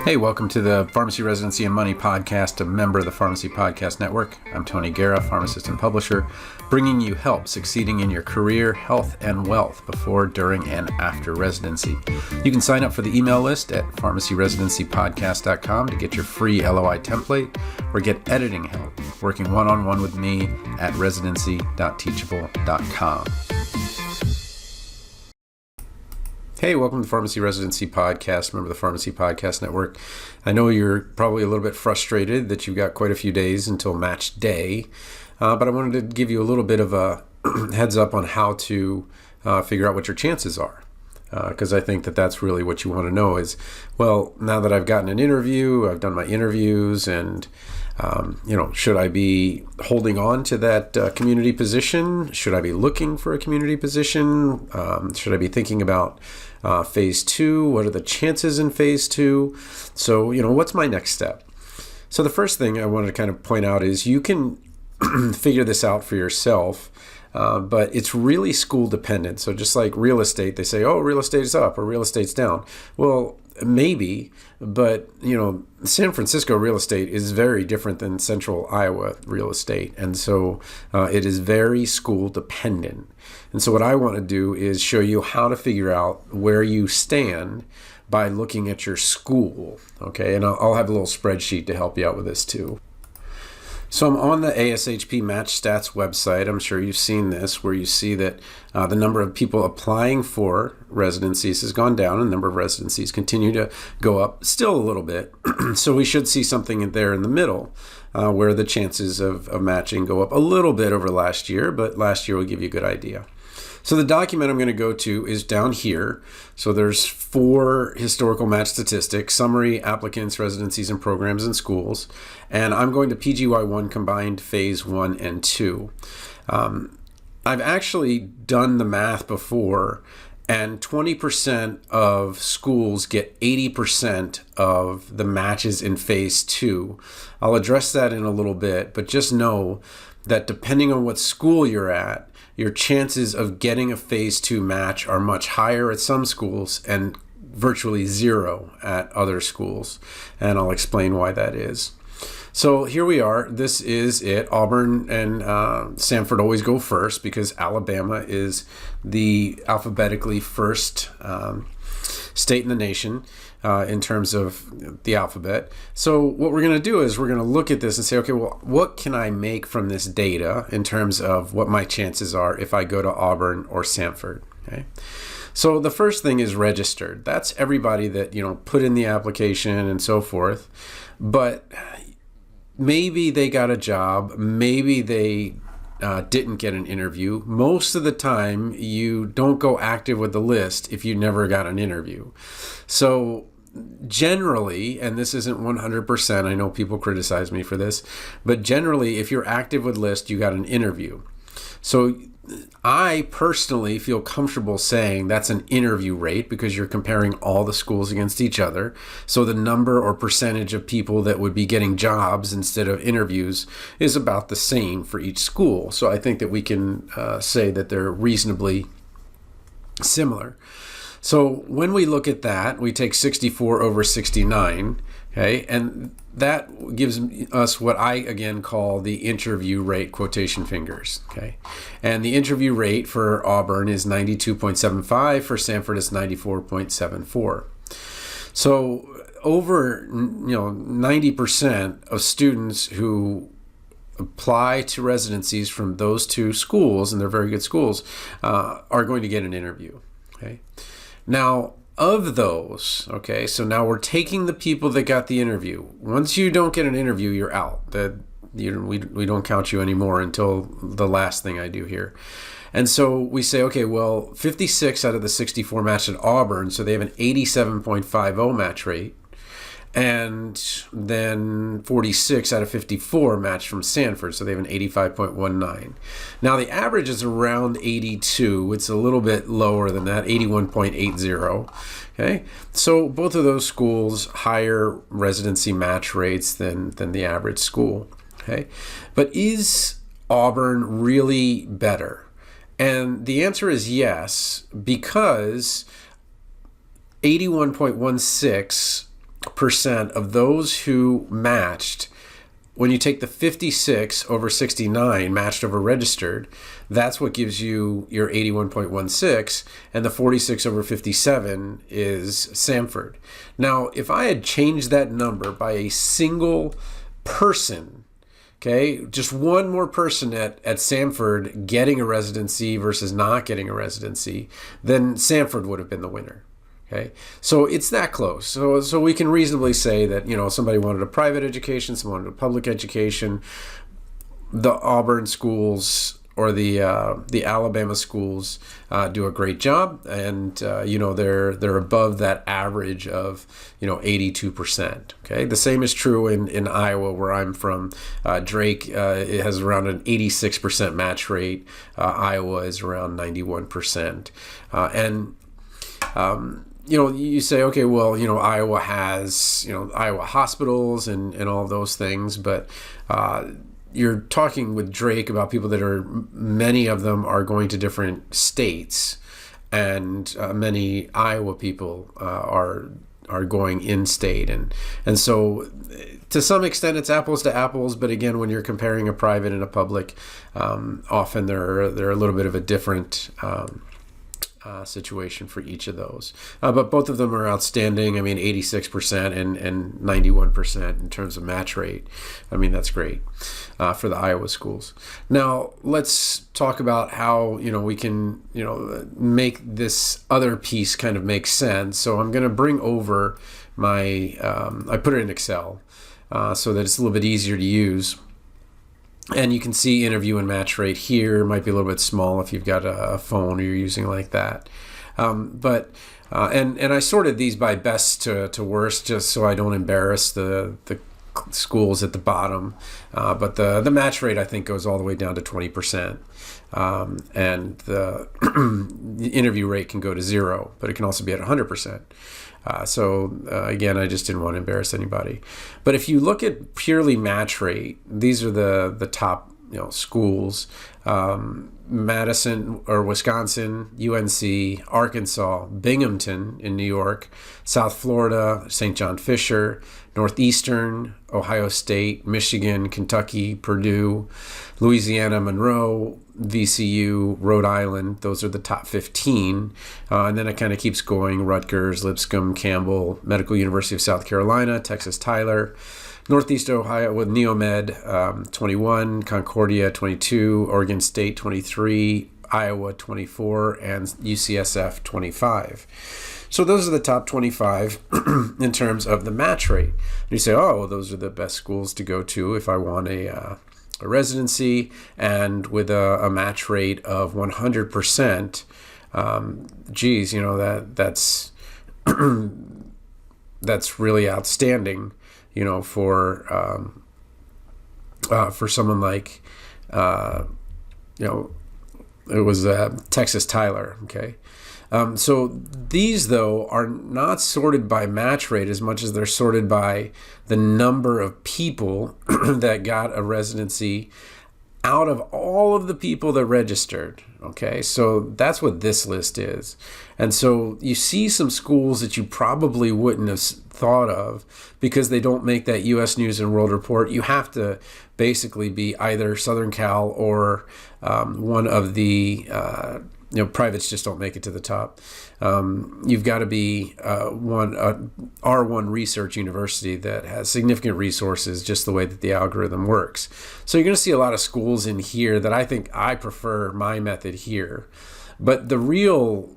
Hey, welcome to the Pharmacy Residency and Money podcast, a member of the Pharmacy Podcast Network. I'm Tony Guerra, pharmacist and publisher, bringing you help succeeding in your career, health, and wealth before, during, and after residency. You can sign up for the email list at pharmacyresidencypodcast.com to get your free LOI template or get editing help working one-on-one with me at residency.teachable.com. Hey, welcome to the Pharmacy Residency Podcast, member of the Pharmacy Podcast Network. I know you're probably a little bit frustrated that you've got quite a few days until match day, but I wanted to give you a little bit of a heads up on how to figure out what your chances are. Because I think that that's really what you want to know is, well, now that I've gotten an interview, I've done my interviews, and should I be holding on to that community position? Should I be looking for a community position? Should I be thinking about phase 2? What are the chances in phase 2? So, what's my next step? So the first thing I wanted to kind of point out is you can figure this out for yourself. But it's really school dependent. So just like real estate, they say, oh, real estate is up or real estate's down. Well, maybe, but San Francisco real estate is very different than Central Iowa real estate. And so it is very school dependent. And so what I want to do is show you how to figure out where you stand by looking at your school. Okay. And I'll have a little spreadsheet to help you out with this too. So I'm on the ASHP Match Stats website. I'm sure you've seen this, where you see that the number of people applying for residencies has gone down, and the number of residencies continue to go up, still a little bit. So we should see something there in the middle where the chances of matching go up a little bit over last year, but last year will give you a good idea. So the document I'm going to go to is down here. So there's 4 historical match statistics, summary, applicants, residencies, and programs in schools. And I'm going to PGY1 combined phase 1 and 2. I've actually done the math before, and 20% of schools get 80% of the matches in phase 2. I'll address that in a little bit, but just know that depending on what school you're at, your chances of getting a phase 2 match are much higher at some schools and virtually zero at other schools. And I'll explain why that is. So here we are. This is it. Auburn and Samford always go first because Alabama is the alphabetically first state in the nation in terms of the alphabet. So what we're going to do is we're going to look at this and say, okay, well, what can I make from this data in terms of what my chances are if I go to Auburn or Samford? Okay. So the first thing is registered. That's everybody that, put in the application and so forth. But maybe they got a job. Maybe they didn't get an interview. Most of the time, you don't go active with the list if you never got an interview. So generally, and this isn't 100%, I know people criticize me for this, but generally, if you're active with list, you got an interview. So I personally feel comfortable saying that's an interview rate because you're comparing all the schools against each other. So the number or percentage of people that would be getting jobs instead of interviews is about the same for each school. So I think that we can say that they're reasonably similar. So when we look at that, we take 64 over 69, okay, and that gives us what I, again, call the interview rate, quotation fingers, okay? And the interview rate for Auburn is 92.75, for Samford is 94.74. So over 90% of students who apply to residencies from those 2 schools, and they're very good schools, are going to get an interview, okay? Now, of those, okay, so now we're taking the people that got the interview. Once you don't get an interview, you're out. We don't count you anymore until the last thing I do here. And so we say, okay, well, 56 out of the 64 matched at Auburn, so they have an 87.50 match rate. And then 46 out of 54 matched from Samford, so they have an 85.19. Now the average is around 82. It's a little bit lower than that, 81.80. Okay, so both of those schools higher residency match rates than the average school. Okay, but is Auburn really better? And the answer is yes, because 81.16% of those who matched, when you take the 56 over 69 matched over registered, that's what gives you your 81.16, and the 46 over 57 is Samford. Now, if I had changed that number by a single person, okay, just one more person at Samford getting a residency versus not getting a residency, then Samford would have been the winner. Okay, so it's that close. So we can reasonably say that, somebody wanted a private education, someone wanted a public education. The Auburn schools or the Alabama schools do a great job, and they're above that average of 82%. Okay, the same is true in Iowa, where I'm from. Drake it has around an 86% match rate. Iowa is around 91%, you say, okay, well, Iowa has, Iowa hospitals and all of those things, but you're talking with Drake about people that many of them are going to different states, and many Iowa people are going in-state, and so to some extent it's apples to apples. But again, when you're comparing a private and a public, often they're a little bit of a different situation for each of those, but both of them are outstanding. I mean, 86% and 91% in terms of match rate. I mean, that's great for the Iowa schools. Now let's talk about how we can make this other piece kind of make sense. So I'm going to bring over my I put it in Excel so that it's a little bit easier to use. And you can see interview and match rate here. It might be a little bit small if you've got a phone or you're using like that. And I sorted these by best to worst, just so I don't embarrass the schools at the bottom. But the match rate, I think, goes all the way down to 20%. And the interview rate can go to 0, but it can also be at 100%. Again, I just didn't want to embarrass anybody. But if you look at purely match rate, these are the top schools: Madison or Wisconsin, UNC, Arkansas, Binghamton in New York, South Florida, St. John Fisher, Northeastern, Ohio State, Michigan, Kentucky, Purdue, Louisiana, Monroe, VCU, Rhode Island. Those are the top 15. And then it kind of keeps going: Rutgers, Lipscomb, Campbell, Medical University of South Carolina, Texas Tyler, Northeast Ohio with Neomed 21, Concordia 22, Oregon State 23, Iowa 24, and UCSF 25. So those are the top 25 in terms of the match rate. And you say, oh, well, those are the best schools to go to if I want a residency, and with a match rate of 100%. Geez, that's really outstanding. For someone like, it was Texas Tyler. Okay. So these, though, are not sorted by match rate as much as they're sorted by the number of people that got a residency out of all of the people that registered. Okay, so that's what this list is. And so you see some schools that you probably wouldn't have thought of because they don't make that U.S. News and World Report. You have to basically be either Southern Cal or one of the privates just don't make it to the top. You've got to be R1 research university that has significant resources, just the way that the algorithm works. So you're going to see a lot of schools in here that I prefer my method here. But the real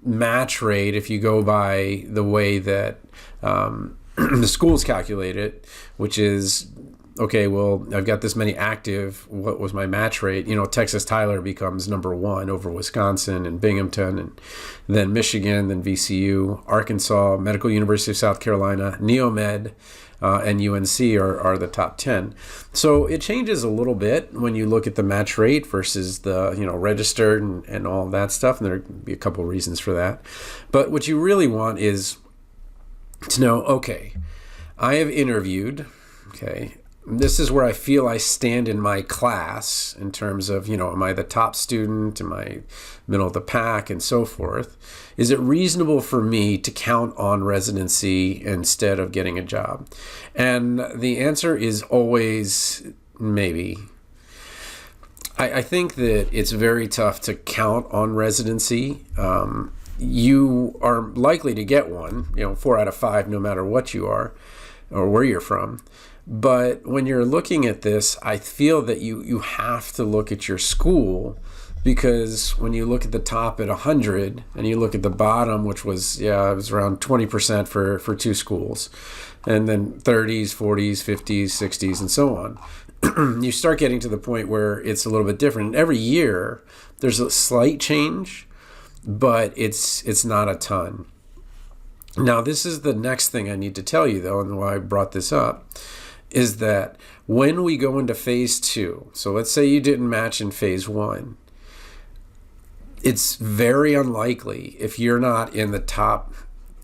match rate, if you go by the way that the schools calculate it, which is, okay, well, I've got this many active. What was my match rate? Texas Tyler becomes number 1 over Wisconsin and Binghamton, and then Michigan, then VCU, Arkansas, Medical University of South Carolina, Neomed, and UNC are the top 10. So it changes a little bit when you look at the match rate versus the registered and all that stuff, and there can be a couple reasons for that. But what you really want is to know, okay, I have interviewed, okay, this is where I feel I stand in my class in terms of, am I the top student? Am I middle of the pack and so forth? Is it reasonable for me to count on residency instead of getting a job? And the answer is always maybe. I think that it's very tough to count on residency. You are likely to get one, 4 out of 5, no matter what you are or where you're from. But when you're looking at this, I feel that you have to look at your school, because when you look at the top at 100 and you look at the bottom, which was, it was around 20% for 2 schools, and then 30s, 40s, 50s, 60s, and so on, you start getting to the point where it's a little bit different. And every year there's a slight change, but it's not a ton. Now, this is the next thing I need to tell you, though, and why I brought this up, is that when we go into phase 2, so let's say you didn't match in phase 1, it's very unlikely, if you're not in the top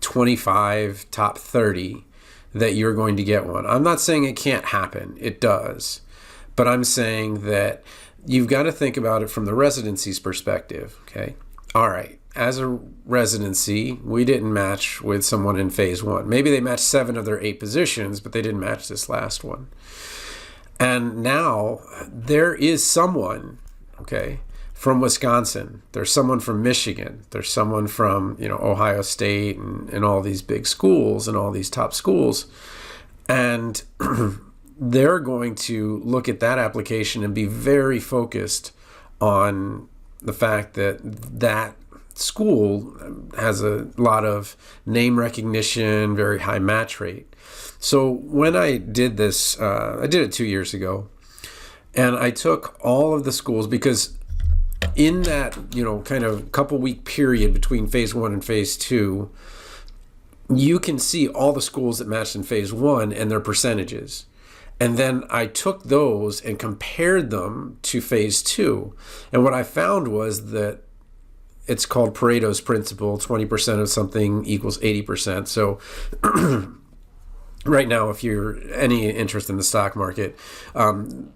25, top 30, that you're going to get one. I'm not saying it can't happen. It does. But I'm saying that you've got to think about it from the residency's perspective, okay? All right, as a residency, we didn't match with someone in phase 1. Maybe they matched 7 of their 8 positions, but they didn't match this last one. And now there is someone, okay, from Wisconsin. There's someone from Michigan. There's someone from, Ohio State and all these big schools and all these top schools. And they're going to look at that application and be very focused on the fact that that school has a lot of name recognition, very high match rate. So when I did this, I did it 2 years ago, and I took all of the schools, because in that, kind of couple week period between phase 1 and phase 2, you can see all the schools that matched in phase 1 and their percentages. And then I took those and compared them to phase 2. And what I found was that it's called Pareto's principle. 20% of something equals 80%. So right now, if you're any interest in the stock market,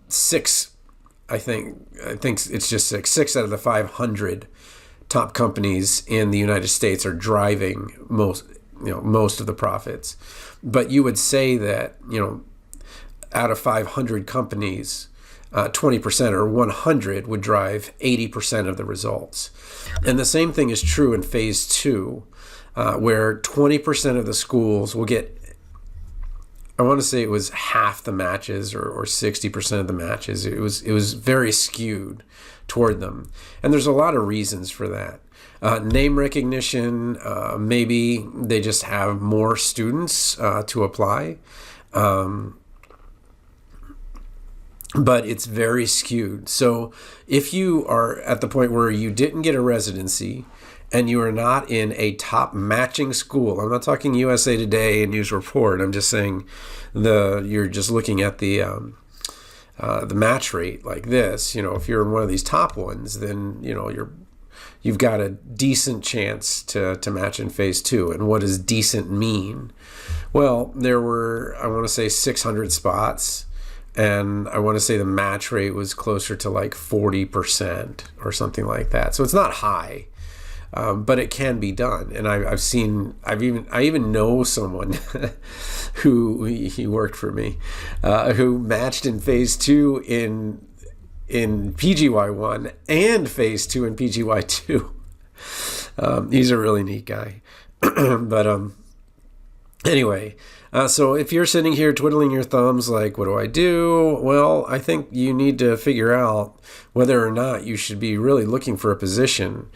6, I think it's just 6 out of the 500 top companies in the United States are driving most of the profits. But you would say that, out of 500 companies, 20% or 100 would drive 80% of the results. And the same thing is true in phase 2, where 20% of the schools will get, I want to say it was half the matches or 60% of the matches. It was very skewed toward them. And there's a lot of reasons for that. Name recognition, maybe they just have more students to apply. But it's very skewed. So if you are at the point where you didn't get a residency and you are not in a top matching school, I'm not talking USA Today and News Report, I'm just saying you're just looking at the match rate like this. If you're in one of these top ones, then you've got a decent chance to match in phase 2. And what does decent mean? Well, there were, I want to say, 600 spots. And I want to say the match rate was closer to like 40% or something like that. So it's not high, but it can be done. And I even know someone who he worked for me, who matched in phase 2 in PGY1 and phase 2 in PGY2. He's a really neat guy. But anyway. So if you're sitting here twiddling your thumbs like, what do I do? Well, I think you need to figure out whether or not you should be really looking for a position,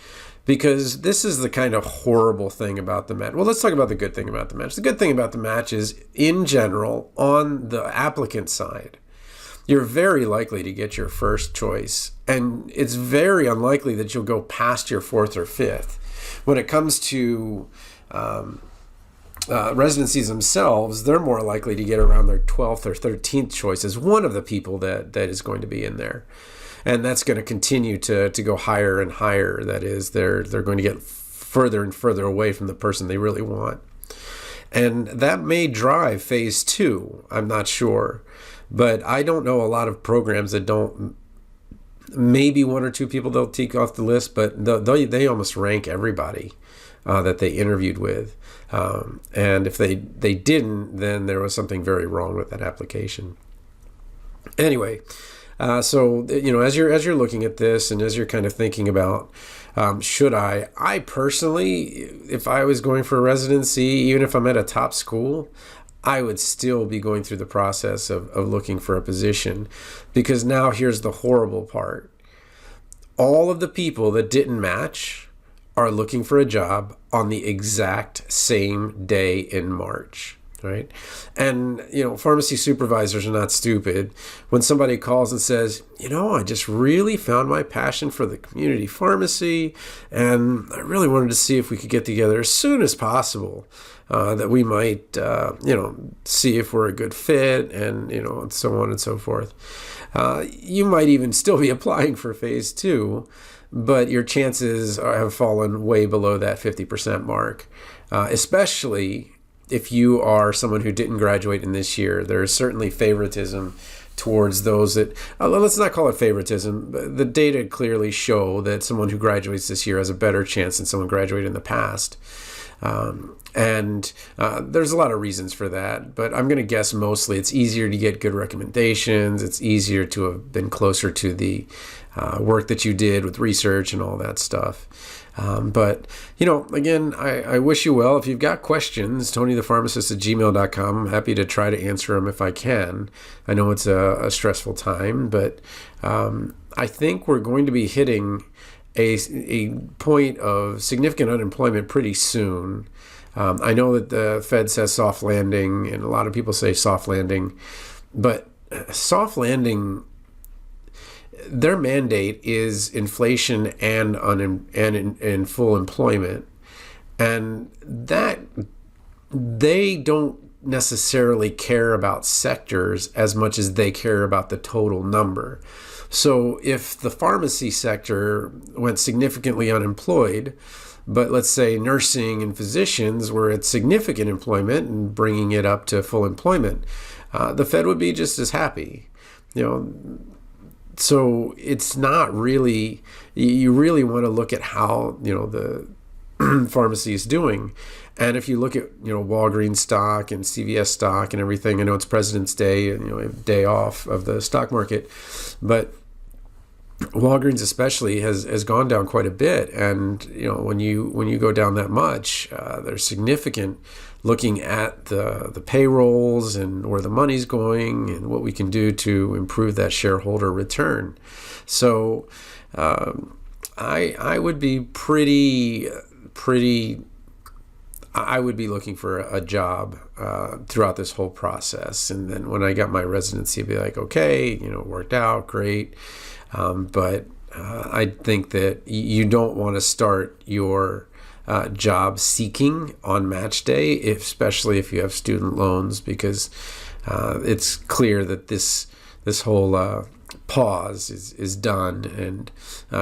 because this is the kind of horrible thing about the match. Well, let's talk about the good thing about the match. The good thing about the match is, in general, on the applicant side, you're very likely to get your first choice, and it's very unlikely that you'll go past your 4th or 5th. When it comes to residencies themselves, they're more likely to get around their 12th or 13th choice as one of the people that is going to be in there. And that's going to continue to go higher and higher. That is, they're going to get further and further away from the person they really want. And that may drive phase 2. I'm not sure. But I don't know a lot of programs that don't. Maybe one or two people they'll take off the list, but they almost rank everybody that they interviewed with. And if they didn't, then there was something very wrong with that application. Anyway, so as you're looking at this and as you're kind of thinking about should I personally, if I was going for a residency, even if I'm at a top school, I would still be going through the process of looking for a position, because now here's the horrible part. All of the people that didn't match are looking for a job on the exact same day in March, right? And, pharmacy supervisors are not stupid. When somebody calls and says, I just really found my passion for the community pharmacy, and I really wanted to see if we could get together as soon as possible, that we might, see if we're a good fit, and, and so on and so forth. You might even still be applying for phase 2, but your chances have fallen way below that 50% mark, especially if you are someone who didn't graduate in this year. There is certainly favoritism towards those that, let's not call it favoritism, but the data clearly show that someone who graduates this year has a better chance than someone graduated in the past. And there's a lot of reasons for that, but I'm going to guess mostly it's easier to get good recommendations. It's easier to have been closer to the work that you did with research and all that stuff. But, again, I wish you well. If you've got questions, TonyThePharmacist@gmail.com. I'm happy to try to answer them if I can. I know it's a stressful time, but I think we're going to be hitting a point of significant unemployment pretty soon. I know that the Fed says soft landing, and a lot of people say soft landing, but soft landing, their mandate is inflation and full employment, and that they don't necessarily care about sectors as much as they care about the total number. So if the pharmacy sector went significantly unemployed, but let's say nursing and physicians were at significant employment and bringing it up to full employment, the Fed would be just as happy. So it's not really, you really want to look at how, the pharmacy is doing. And if you look at, Walgreens stock and CVS stock and everything, I know it's President's Day and, a day off of the stock market, but Walgreens especially has gone down quite a bit. And, when you go down that much, there's significant looking at the payrolls and where the money's going and what we can do to improve that shareholder return. So I would be I would be looking for a job throughout this whole process. And then when I got my residency, I'd be like, okay, it worked out great. But I think that you don't want to start your job seeking on match day, especially if you have student loans, because it's clear that this whole pause is done, and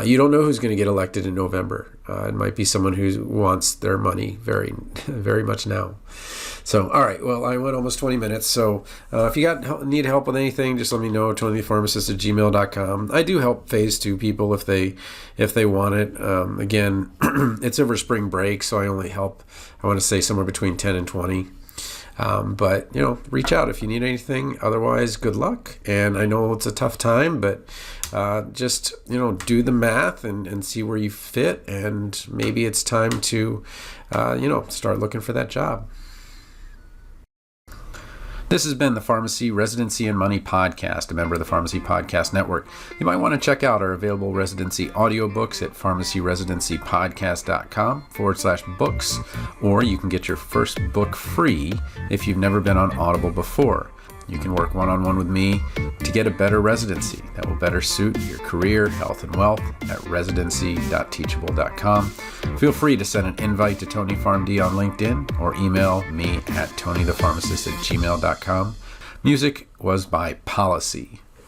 you don't know who's going to get elected in November. It might be someone who wants their money very, very much now. So, all right. Well, I went almost 20 minutes. So if you need help with anything, just let me know. TonyThePharmacist@gmail.com. I do help phase 2 people if they want it. Again, it's over spring break, so I only help, I want to say, somewhere between 10 and 20. But, reach out if you need anything. Otherwise, good luck. And I know it's a tough time, but just, do the math and see where you fit. And maybe it's time to, start looking for that job. This has been the Pharmacy Residency and Money Podcast, a member of the Pharmacy Podcast Network. You might want to check out our available residency audiobooks at pharmacyresidencypodcast.com/books, or you can get your first book free if you've never been on Audible before. You can work one-on-one with me to get a better residency that will better suit your career, health, and wealth at residency.teachable.com. Feel free to send an invite to Tony PharmD on LinkedIn or email me at tonythepharmacist@gmail.com. Music was by Policy.